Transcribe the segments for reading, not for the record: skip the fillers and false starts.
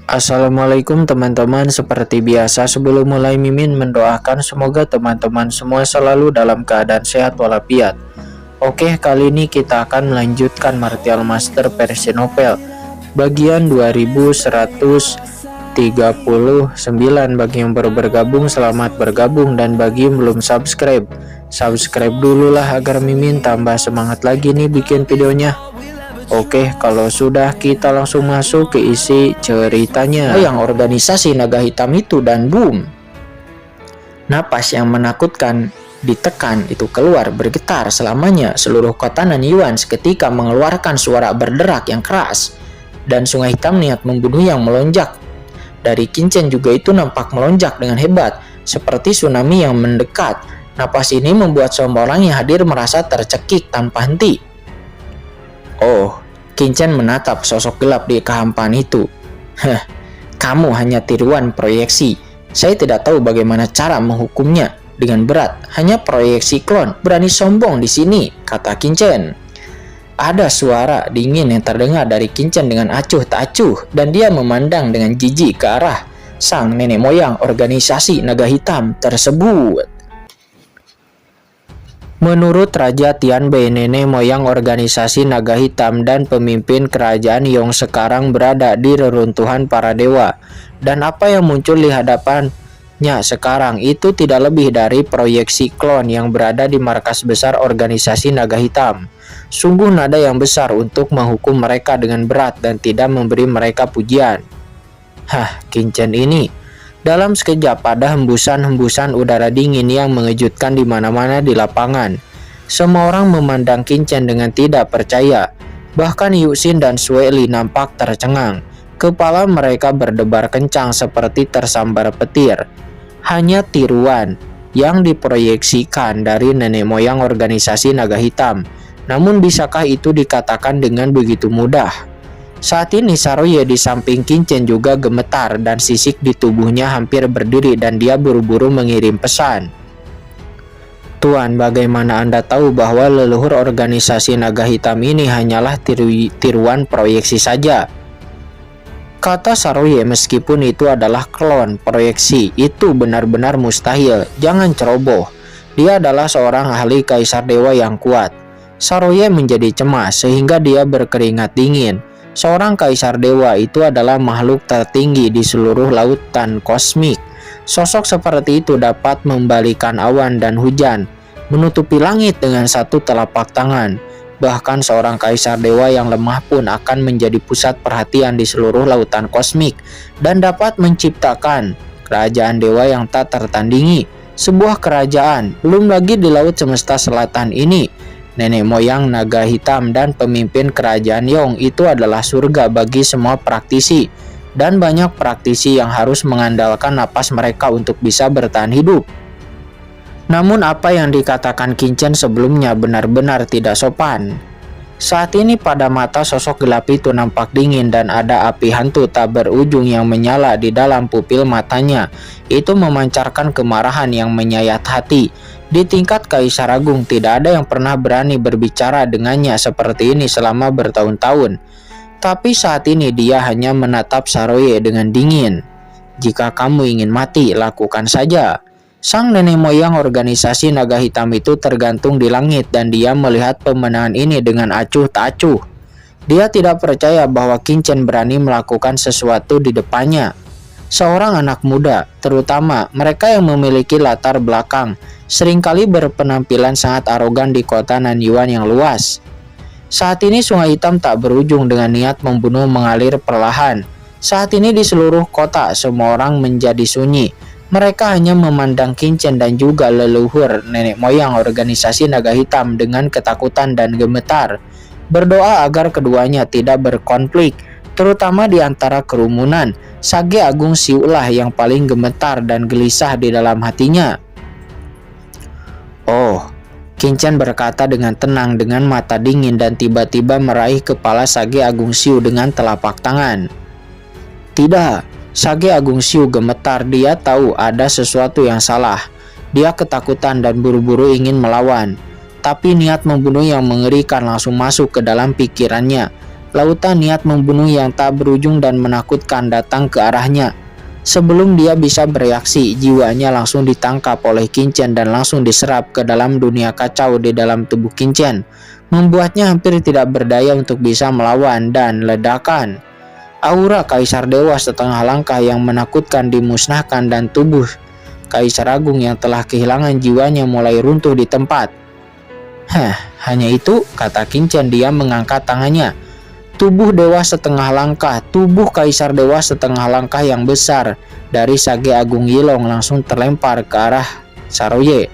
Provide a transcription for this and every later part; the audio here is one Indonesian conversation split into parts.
Assalamualaikum teman-teman, seperti biasa sebelum mulai Mimin mendoakan semoga teman-teman semua selalu dalam keadaan sehat walafiat. Oke, kali ini kita akan melanjutkan Martial Master versi novel bagian 2139. Bagi yang baru bergabung, selamat bergabung, dan bagi yang belum subscribe dulu lah agar Mimin tambah semangat lagi nih bikin videonya. Oke, kalau sudah kita langsung masuk ke isi ceritanya. Yang organisasi naga hitam itu dan boom. Napas yang menakutkan ditekan itu keluar bergetar selamanya. Seluruh kota Nanyuan seketika mengeluarkan suara berderak yang keras. Dan sungai hitam niat membunuh yang melonjak. Dari Kincen juga itu nampak melonjak dengan hebat, seperti tsunami yang mendekat. Napas ini membuat semua orang yang hadir merasa tercekik tanpa henti. Oh, Kincen menatap sosok gelap di kehampaan itu. Kamu hanya tiruan proyeksi. Saya tidak tahu bagaimana cara menghukumnya. Dengan berat, hanya proyeksi klon. Berani sombong di sini, kata Kincen. Ada suara dingin yang terdengar dari Kincen dengan acuh tak acuh, dan dia memandang dengan jijik ke arah sang nenek moyang organisasi naga hitam tersebut. Menurut Raja Tianbei, nenek moyang organisasi naga hitam dan pemimpin kerajaan Yong sekarang berada di reruntuhan para dewa. Dan apa yang muncul di hadapannya sekarang itu tidak lebih dari proyeksi klon yang berada di markas besar organisasi naga hitam. Sungguh nada yang besar untuk menghukum mereka dengan berat dan tidak memberi mereka pujian. Kincen ini. Dalam sekejap ada hembusan-hembusan udara dingin yang mengejutkan di mana-mana di lapangan. Semua orang memandang Kincen dengan tidak percaya. Bahkan Yuxin dan Sueli nampak tercengang. Kepala mereka berdebar kencang seperti tersambar petir. Hanya tiruan yang diproyeksikan dari nenek moyang organisasi naga hitam. Namun bisakah itu dikatakan dengan begitu mudah? Saat ini Saroye di samping Kincen juga gemetar dan sisik di tubuhnya hampir berdiri dan dia buru-buru mengirim pesan. Tuan, bagaimana Anda tahu bahwa leluhur organisasi naga hitam ini hanyalah tiruan proyeksi saja? Kata Saroye, meskipun itu adalah klon proyeksi, itu benar-benar mustahil. Jangan ceroboh. Dia adalah seorang ahli kaisar dewa yang kuat. Saroye menjadi cemas sehingga dia berkeringat dingin. Seorang kaisar dewa itu adalah makhluk tertinggi di seluruh lautan kosmik. Sosok seperti itu dapat membalikan awan dan hujan, menutupi langit dengan satu telapak tangan. Bahkan seorang kaisar dewa yang lemah pun akan menjadi pusat perhatian di seluruh lautan kosmik dan dapat menciptakan kerajaan dewa yang tak tertandingi. Sebuah kerajaan, belum lagi di laut semesta selatan ini. Nenek moyang naga hitam dan pemimpin kerajaan Yong itu adalah surga bagi semua praktisi. Dan banyak praktisi yang harus mengandalkan napas mereka untuk bisa bertahan hidup. Namun apa yang dikatakan Kincen sebelumnya benar-benar tidak sopan. Saat ini pada mata sosok gelap itu nampak dingin dan ada api hantu tak berujung yang menyala di dalam pupil matanya. Itu memancarkan kemarahan yang menyayat hati. Di tingkat Kaisar Agung tidak ada yang pernah berani berbicara dengannya seperti ini selama bertahun-tahun. Tapi saat ini dia hanya menatap Saroye dengan dingin. Jika kamu ingin mati, lakukan saja. Sang nenek moyang organisasi naga hitam itu tergantung di langit dan dia melihat pemenangan ini dengan acuh tak acuh. Dia tidak percaya bahwa Kincen berani melakukan sesuatu di depannya. Seorang anak muda, terutama mereka yang memiliki latar belakang, seringkali berpenampilan sangat arogan di kota Nanyuan yang luas. Saat ini sungai hitam tak berujung dengan niat membunuh mengalir perlahan. Saat ini di seluruh kota semua orang menjadi sunyi. Mereka hanya memandang Kincen dan juga leluhur nenek moyang organisasi naga hitam dengan ketakutan dan gemetar. Berdoa agar keduanya tidak berkonflik, terutama di antara kerumunan. Sage Agung Siulah yang paling gemetar dan gelisah di dalam hatinya. Oh, Kincen berkata dengan tenang dengan mata dingin dan tiba-tiba meraih kepala Sage Agung Siu dengan telapak tangan. Tidak. Sage Agung Siu gemetar, dia tahu ada sesuatu yang salah. Dia ketakutan dan buru-buru ingin melawan. Tapi niat membunuh yang mengerikan langsung masuk ke dalam pikirannya. lautan niat membunuh yang tak berujung dan menakutkan datang ke arahnya. Sebelum dia bisa bereaksi, jiwanya langsung ditangkap oleh Qin dan langsung diserap ke dalam dunia kacau di dalam tubuh Qin, membuatnya hampir tidak berdaya untuk bisa melawan, dan ledakan aura Kaisar Dewa setengah langkah yang menakutkan dimusnahkan dan tubuh Kaisar Agung yang telah kehilangan jiwanya mulai runtuh di tempat. Hanya itu, kata Qin. Dia mengangkat tangannya. Tubuh dewa setengah langkah, tubuh Kaisar Dewa setengah langkah yang besar dari Sage Agung Yilong langsung terlempar ke arah Saroye.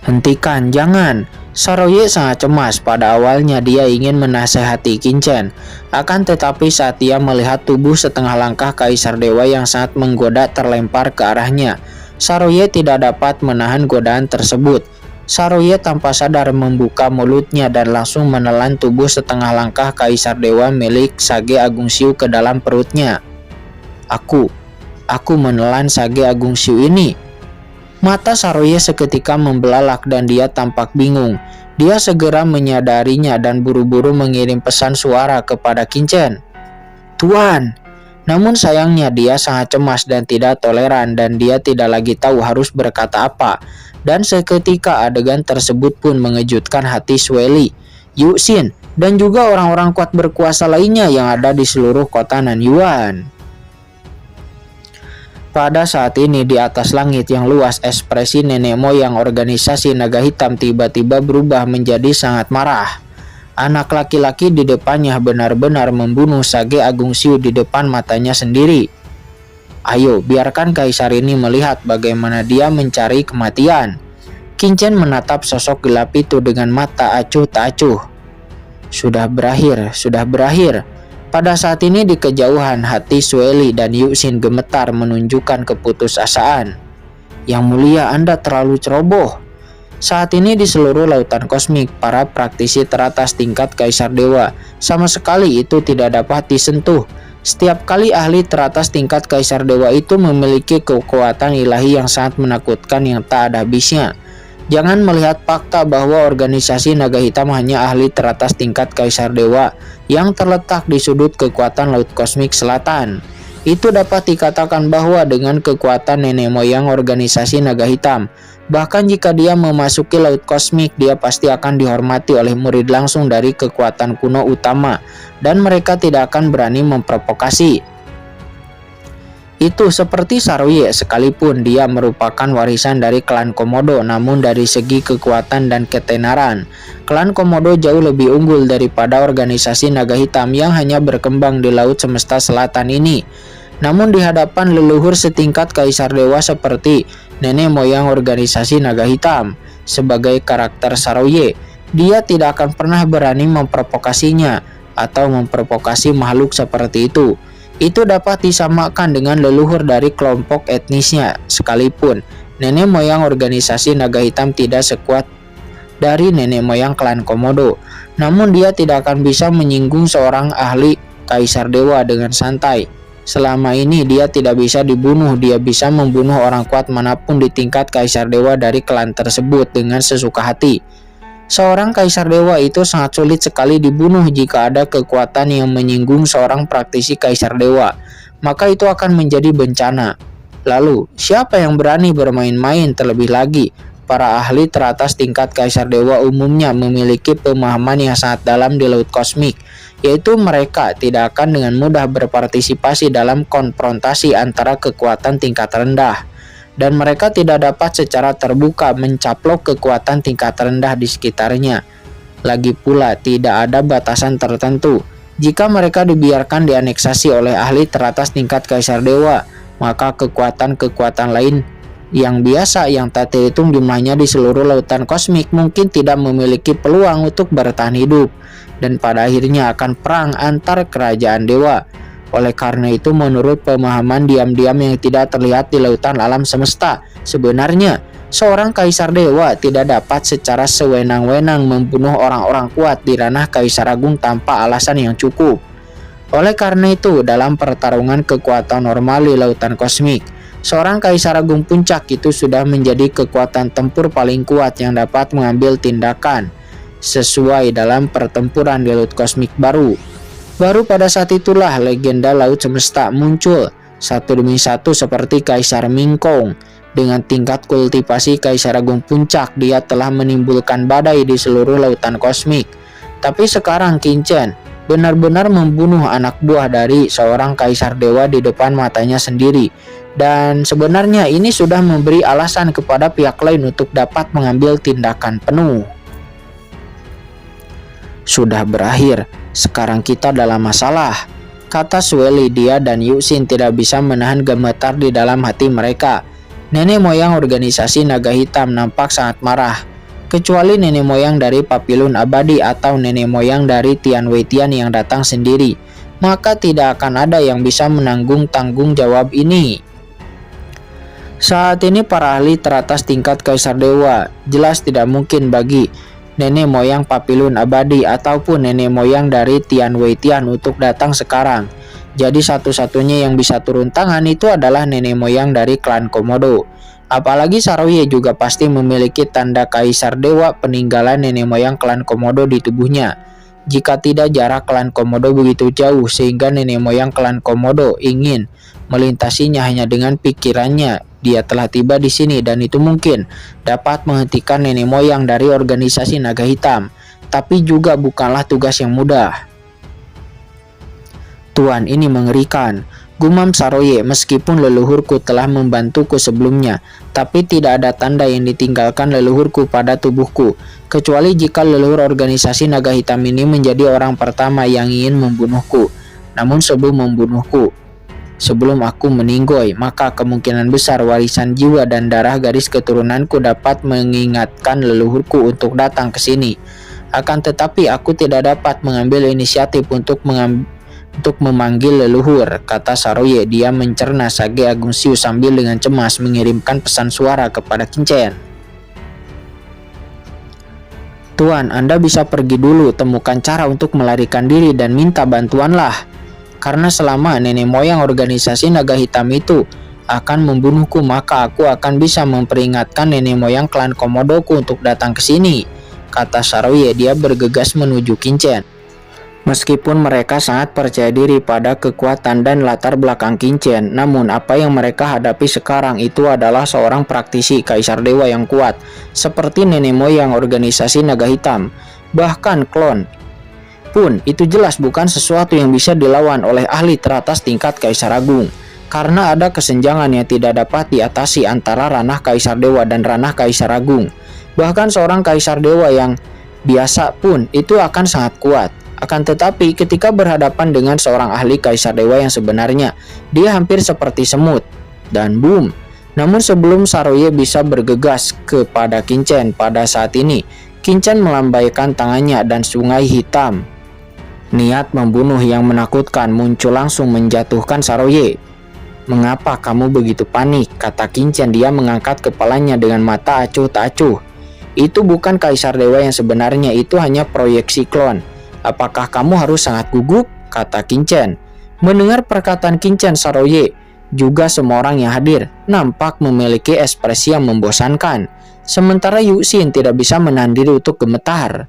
Hentikan, jangan. Saroye sangat cemas. Pada awalnya dia ingin menasehati Qin, akan tetapi saat ia melihat tubuh setengah langkah Kaisar Dewa yang sangat menggoda terlempar ke arahnya, Saroye tidak dapat menahan godaan tersebut. Saroye tanpa sadar membuka mulutnya dan langsung menelan tubuh setengah langkah Kaisar Dewa milik Sage Agung Xiu ke dalam perutnya. Aku menelan Sage Agung Xiu ini. Mata Saroye seketika membelalak dan dia tampak bingung. Dia segera menyadarinya dan buru-buru mengirim pesan suara kepada Qin. Tuan! Namun sayangnya dia sangat cemas dan tidak toleran dan dia tidak lagi tahu harus berkata apa. Dan seketika adegan tersebut pun mengejutkan hati Sueli, Yu Xin, dan juga orang-orang kuat berkuasa lainnya yang ada di seluruh kota Nanyuan. Pada saat ini di atas langit yang luas, ekspresi nenek moyang organisasi naga hitam tiba-tiba berubah menjadi sangat marah. Anak laki-laki di depannya benar-benar membunuh Sage Agung Xiu di depan matanya sendiri. Ayo, biarkan Kaisar ini melihat bagaimana dia mencari kematian. Qin menatap sosok gelap itu dengan mata acuh tak acuh. Sudah berakhir. Pada saat ini di kejauhan, hati Sueli dan Yu Xin gemetar menunjukkan keputusasaan. Yang mulia, Anda terlalu ceroboh. Saat ini di seluruh lautan kosmik, para praktisi teratas tingkat Kaisar Dewa sama sekali itu tidak dapat disentuh. Setiap kali ahli teratas tingkat Kaisar Dewa itu memiliki kekuatan ilahi yang sangat menakutkan yang tak ada habisnya. Jangan melihat fakta bahwa organisasi naga hitam hanya ahli teratas tingkat Kaisar Dewa yang terletak di sudut kekuatan Laut Kosmik Selatan. Itu dapat dikatakan bahwa dengan kekuatan nenek moyang organisasi naga hitam, bahkan jika dia memasuki Laut Kosmik, dia pasti akan dihormati oleh murid langsung dari kekuatan kuno utama, dan mereka tidak akan berani memprovokasi. Itu seperti Saroye, sekalipun dia merupakan warisan dari klan Komodo, namun dari segi kekuatan dan ketenaran, klan Komodo jauh lebih unggul daripada organisasi naga hitam yang hanya berkembang di Laut Semesta Selatan ini. Namun di hadapan leluhur setingkat Kaisar Dewa seperti nenek moyang organisasi naga hitam, sebagai karakter Saroye, dia tidak akan pernah berani memprovokasinya atau memprovokasi makhluk seperti itu. Itu dapat disamakan dengan leluhur dari kelompok etnisnya, sekalipun nenek moyang organisasi naga hitam tidak sekuat dari nenek moyang klan Komodo. Namun dia tidak akan bisa menyinggung seorang ahli Kaisar Dewa dengan santai. Selama ini dia tidak bisa dibunuh, dia bisa membunuh orang kuat manapun di tingkat Kaisar Dewa dari klan tersebut dengan sesuka hati. Seorang Kaisar Dewa itu sangat sulit sekali dibunuh jika ada kekuatan yang menyinggung seorang praktisi Kaisar Dewa, maka itu akan menjadi bencana. Lalu, siapa yang berani bermain-main? Terlebih lagi, para ahli teratas tingkat Kaisar Dewa umumnya memiliki pemahaman yang sangat dalam di Laut Kosmik, yaitu mereka tidak akan dengan mudah berpartisipasi dalam konfrontasi antara kekuatan tingkat rendah. Dan mereka tidak dapat secara terbuka mencaplok kekuatan tingkat rendah di sekitarnya. Lagi pula tidak ada batasan tertentu. Jika mereka dibiarkan dianeksasi oleh ahli teratas tingkat Kaisar Dewa, maka kekuatan-kekuatan lain yang biasa yang tak terhitung jumlahnya di seluruh lautan kosmik mungkin tidak memiliki peluang untuk bertahan hidup, dan pada akhirnya akan perang antar kerajaan dewa. Oleh karena itu, menurut pemahaman diam-diam yang tidak terlihat di lautan alam semesta, sebenarnya seorang Kaisar Dewa tidak dapat secara sewenang-wenang membunuh orang-orang kuat di ranah Kaisar Agung tanpa alasan yang cukup. Oleh karena itu, dalam pertarungan kekuatan normal di lautan kosmik, seorang Kaisar Agung Puncak itu sudah menjadi kekuatan tempur paling kuat yang dapat mengambil tindakan. sesuai dalam pertempuran di laut kosmik baru. Baru pada saat itulah legenda laut semesta muncul satu demi satu seperti Kaisar Mingkong. Dengan tingkat kultivasi Kaisar Agung Puncak, dia telah menimbulkan badai di seluruh lautan kosmik. Tapi sekarang Qin-Chen benar-benar membunuh anak buah dari seorang Kaisar Dewa di depan matanya sendiri. Dan sebenarnya ini sudah memberi alasan kepada pihak lain untuk dapat mengambil tindakan penuh. Sudah berakhir, sekarang kita dalam masalah, kata Sueli. Dia dan Yuxin tidak bisa menahan gemetar di dalam hati mereka. Nenek moyang organisasi naga hitam nampak sangat marah. Kecuali nenek moyang dari Papilun Abadi atau nenek moyang dari Tian Weitian yang datang sendiri, maka tidak akan ada yang bisa menanggung tanggung jawab ini. Saat ini para ahli teratas tingkat Kaisar Dewa jelas tidak mungkin bagi nenek moyang Papilun Abadi ataupun nenek moyang dari Tian Weitian untuk datang sekarang. Jadi satu-satunya yang bisa turun tangan itu adalah nenek moyang dari klan Komodo. Apalagi Saroye juga pasti memiliki tanda Kaisar Dewa peninggalan nenek moyang klan Komodo di tubuhnya. Jika tidak, jarak klan Komodo begitu jauh sehingga nenek moyang klan Komodo ingin melintasinya hanya dengan pikirannya. Dia telah tiba di sini dan itu mungkin dapat menghentikan nenek moyang dari organisasi naga hitam. Tapi juga bukanlah tugas yang mudah. Tuan, ini mengerikan, gumam Saroye. Meskipun leluhurku telah membantuku sebelumnya, tapi tidak ada tanda yang ditinggalkan leluhurku pada tubuhku, kecuali jika leluhur organisasi naga hitam ini menjadi orang pertama yang ingin membunuhku. Namun sebelum aku meninggoy, maka kemungkinan besar warisan jiwa dan darah garis keturunanku dapat mengingatkan leluhurku untuk datang ke sini. Akan tetapi aku tidak dapat mengambil inisiatif untuk memanggil leluhur, kata Saroye. Dia mencerna Sage Agung Siu sambil dengan cemas mengirimkan pesan suara kepada Qin-Chen. Tuan, Anda bisa pergi dulu, temukan cara untuk melarikan diri dan minta bantuanlah. Karena selama nenek moyang organisasi naga hitam itu akan membunuhku, maka aku akan bisa memperingatkan nenek moyang klan Komodoku untuk datang ke sini, kata Saroye. Dia bergegas menuju Qin-Chen. Meskipun mereka sangat percaya diri pada kekuatan dan latar belakang Qin-Chen, namun apa yang mereka hadapi sekarang itu adalah seorang praktisi Kaisar Dewa yang kuat, seperti nenek moyang organisasi naga hitam. Bahkan klon pun itu jelas bukan sesuatu yang bisa dilawan oleh ahli teratas tingkat Kaisar Agung, karena ada kesenjangan yang tidak dapat diatasi antara ranah Kaisar Dewa dan ranah Kaisar Agung. Bahkan seorang Kaisar Dewa yang biasa pun itu akan sangat kuat. Akan tetapi ketika berhadapan dengan seorang ahli Kaisar Dewa yang sebenarnya, dia hampir seperti semut. Dan boom. Namun sebelum Saroye bisa bergegas kepada Qin-Chen pada saat ini, Qin-Chen melambaikan tangannya dan sungai hitam niat membunuh yang menakutkan muncul langsung menjatuhkan Saroye. Mengapa kamu begitu panik, kata Qin-Chen. Dia mengangkat kepalanya dengan mata acuh tak acuh. Itu bukan Kaisar Dewa yang sebenarnya, itu hanya proyeksi klon. Apakah kamu harus sangat gugup, kata Qin-Chen. Mendengar perkataan Qin-Chen, Saroye juga semua orang yang hadir nampak memiliki ekspresi yang membosankan. Sementara Yuxin tidak bisa menahan diri untuk gemetar.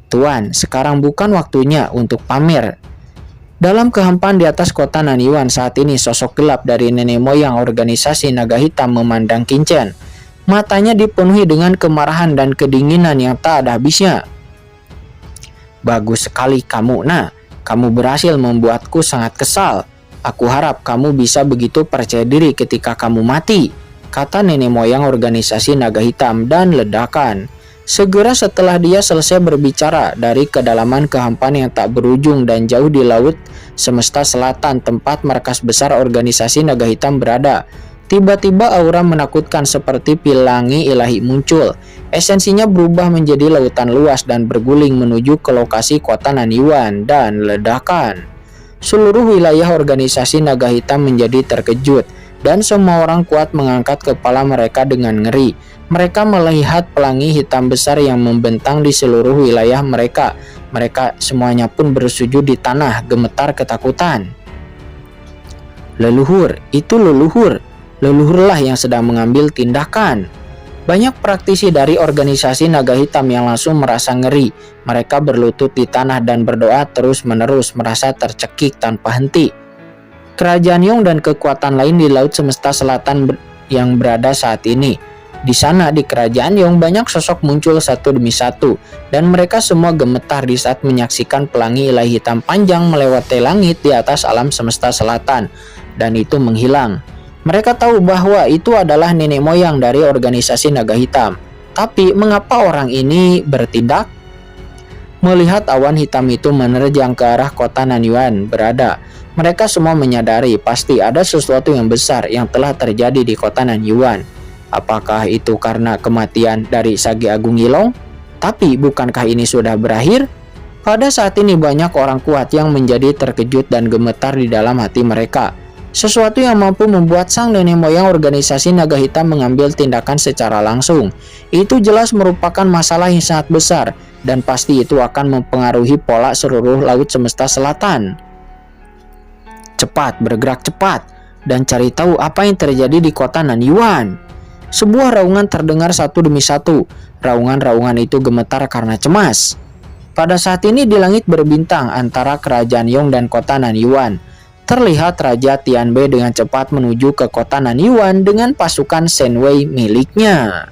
Tuan, sekarang bukan waktunya untuk pamer. Dalam kehampaan di atas kota Nanyuan saat ini, sosok gelap dari nenek moyang organisasi naga hitam memandang Qin-Chen. Matanya dipenuhi dengan kemarahan dan kedinginan yang tak ada habisnya. Bagus sekali kamu, Nah. Kamu berhasil membuatku sangat kesal. Aku harap kamu bisa begitu percaya diri ketika kamu mati, kata nenek moyang organisasi naga hitam dan ledakan. Segera setelah dia selesai berbicara, dari kedalaman kehampaan yang tak berujung dan jauh di laut semesta selatan tempat markas besar organisasi naga hitam berada, tiba-tiba aura menakutkan seperti pelangi ilahi muncul. Esensinya berubah menjadi lautan luas dan berguling menuju ke lokasi kota Nanyuan dan ledakan. Seluruh wilayah organisasi naga hitam menjadi terkejut dan semua orang kuat mengangkat kepala mereka dengan ngeri. Mereka melihat pelangi hitam besar yang membentang di seluruh wilayah mereka. Mereka semuanya pun bersujud di tanah, gemetar ketakutan. Leluhur, itu leluhur. Leluhurlah yang sedang mengambil tindakan. Banyak praktisi dari organisasi naga hitam yang langsung merasa ngeri. Mereka berlutut di tanah dan berdoa terus-menerus, merasa tercekik tanpa henti. Kerajaan Yong dan kekuatan lain di Laut Semesta Selatan yang berada saat ini. Di sana, di kerajaan Yong, banyak sosok muncul satu demi satu, dan mereka semua gemetar di saat menyaksikan pelangi ilahi hitam panjang melewati langit di atas alam semesta selatan, dan itu menghilang. Mereka tahu bahwa itu adalah nenek moyang dari organisasi naga hitam. Tapi mengapa orang ini bertindak? Melihat awan hitam itu menerjang ke arah kota Nanyuan berada, mereka semua menyadari pasti ada sesuatu yang besar yang telah terjadi di kota Nanyuan. Apakah itu karena kematian dari Sage Agung Yilong? Tapi bukankah ini sudah berakhir? Pada saat ini banyak orang kuat yang menjadi terkejut dan gemetar di dalam hati mereka. Sesuatu yang mampu membuat sang nenek moyang organisasi naga hitam mengambil tindakan secara langsung. Itu jelas merupakan masalah yang sangat besar, dan pasti itu akan mempengaruhi pola seluruh Laut Semesta Selatan. Cepat, bergerak cepat, dan cari tahu apa yang terjadi di kota Nanyuan. Sebuah raungan terdengar satu demi satu. Raungan-raungan itu gemetar karena cemas. Pada saat ini di langit berbintang antara kerajaan Yong dan kota Nanyuan. Terlihat Raja Tianbei dengan cepat menuju ke kota Nanyuan dengan pasukan Shen Wei miliknya.